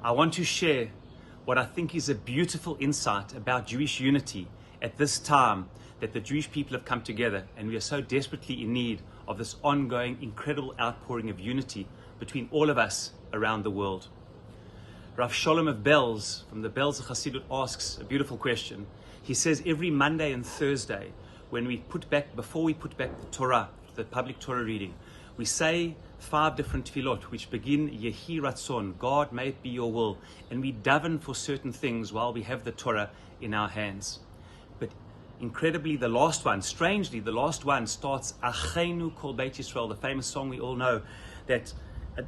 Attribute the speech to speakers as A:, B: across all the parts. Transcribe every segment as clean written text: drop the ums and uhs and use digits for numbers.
A: I want to share what I think is a beautiful insight about Jewish unity at this time that the Jewish people have come together, and we are so desperately in need of this ongoing, incredible outpouring of unity between all of us around the world. Rav Shalom of Belz, from the Belz of Chassidut, asks a beautiful question. He says every Monday and Thursday, before we put back the Torah, the public Torah reading, we say 5 different tefillot which begin Yehi Ratzon, God, may it be your will, and we daven for certain things while we have the Torah in our hands. But incredibly, the last one starts Achenu Kol Beit Yisrael, the famous song we all know, that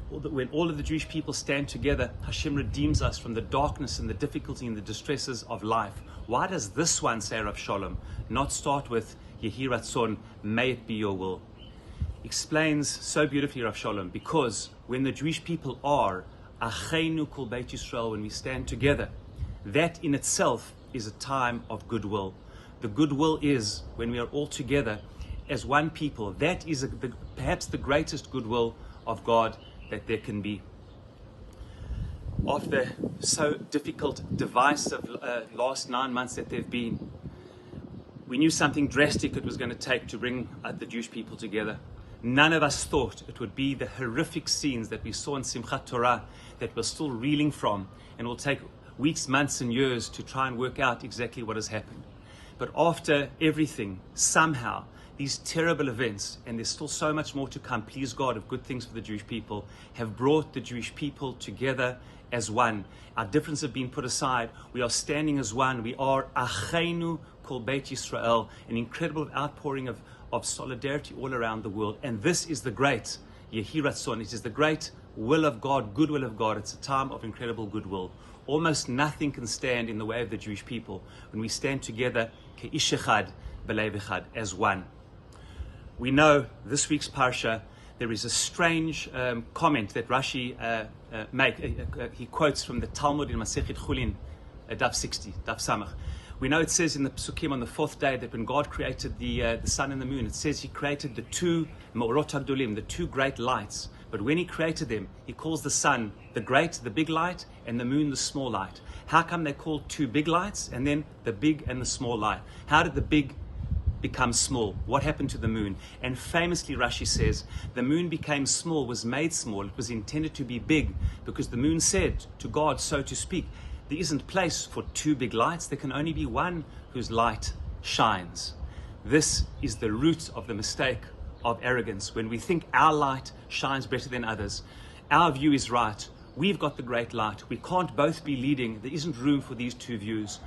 A: when all of the Jewish people stand together, Hashem redeems us from the darkness and the difficulty and the distresses of life. Why does this one, say Rav Shalom, not start with Yehi Ratzon, may it be your will? Explains so beautifully Rav Shalom, because when the Jewish people are Achenu Kol Beit Yisrael, when we stand together, that in itself is a time of goodwill. The goodwill is when we are all together as one people. That is perhaps the greatest goodwill of God that there can be. After so difficult, divisive last 9 months that they've been, we knew something drastic it was going to take to bring the Jewish people together. None of us thought it would be the horrific scenes that we saw in Simchat Torah that we're still reeling from, and will take weeks, months and years to try and work out exactly what has happened. But after everything, somehow, these terrible events, and there's still so much more to come, please God, of good things for the Jewish people, have brought the Jewish people together as one. Our differences have been put aside. We are standing as one. We are Achenu Kol Beit Yisrael, an incredible outpouring of solidarity all around the world. And this is the great Yehi Ratzon. It is the great will of God, goodwill of God. It's a time of incredible goodwill. Almost nothing can stand in the way of the Jewish people when we stand together Ke'ish Echad B'Lev Echad, as one. We know this week's parsha, there is a strange comment that Rashi he quotes from the Talmud in Masechet Chulin, Daf 60, Daf Samach. We know it says in the Psukim on the 4th day that when God created the sun and the moon, it says He created the 2 Me'orot HaGdolim, the 2 great lights. But when He created them, He calls the sun the great, the big light, and the moon the small light. How come they're called 2 big lights and then the big and the small light? How did the big become small? What happened to the moon? And famously Rashi says the moon became small, was made small. It was intended to be big because the moon said to God, so to speak, there isn't place for 2 big lights. There can only be one whose light shines. This is the root of the mistake of arrogance. When we think our light shines better than others, our view is right. We've got the great light. We can't both be leading. There isn't room for these 2 views.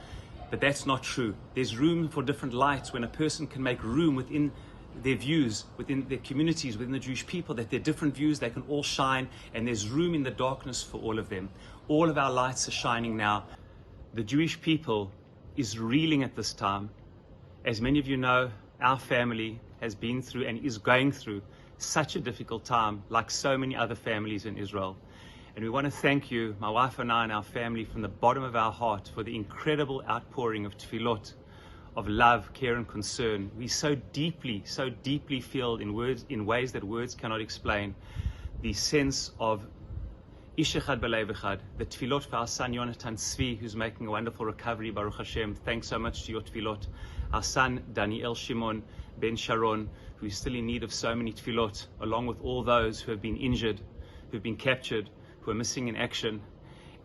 A: But that's not true. There's room for different lights when a person can make room within their views, within their communities, within the Jewish people, that they're different views, they can all shine, and there's room in the darkness for all of them. All of our lights are shining now. The Jewish people is reeling at this time. As many of you know, our family has been through and is going through such a difficult time, like so many other families in Israel. And we want to thank you, my wife and I and our family, from the bottom of our heart for the incredible outpouring of tefillot, of love, care and concern. We so deeply feel in ways that words cannot explain the sense of Ish Echad B'Lev Echad, the tefillot for our son Yonatan Tzvi, who's making a wonderful recovery, Baruch Hashem. Thanks so much to your tefillot. Our son Daniel Shimon, Ben Sharon, who is still in need of so many tefillot, along with all those who have been injured, who have been captured, who are missing in action.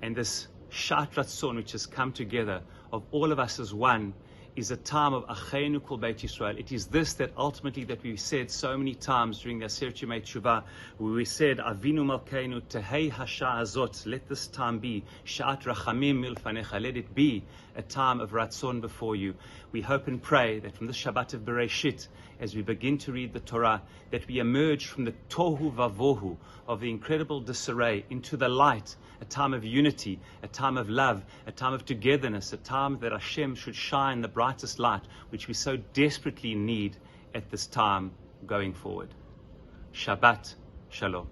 A: And this Shat Ratzon, which has come together of all of us as one, is a time of Achenu Kol Beit Yisrael. It is this that ultimately that we said so many times during the Aseret Yemei Teshuvah, where we said, Avinu Malkeinu Tehei Hasha Azot, let this time be Shat Rachamim Milfanecha, let it be a time of Ratzon before you. We hope and pray that from this Shabbat of Bereishit, as we begin to read the Torah, that we emerge from the Tohu Vavohu of the incredible disarray into the light, a time of unity, a time of love, a time of togetherness, a time that Hashem should shine the brightest light, which we so desperately need at this time going forward. Shabbat Shalom.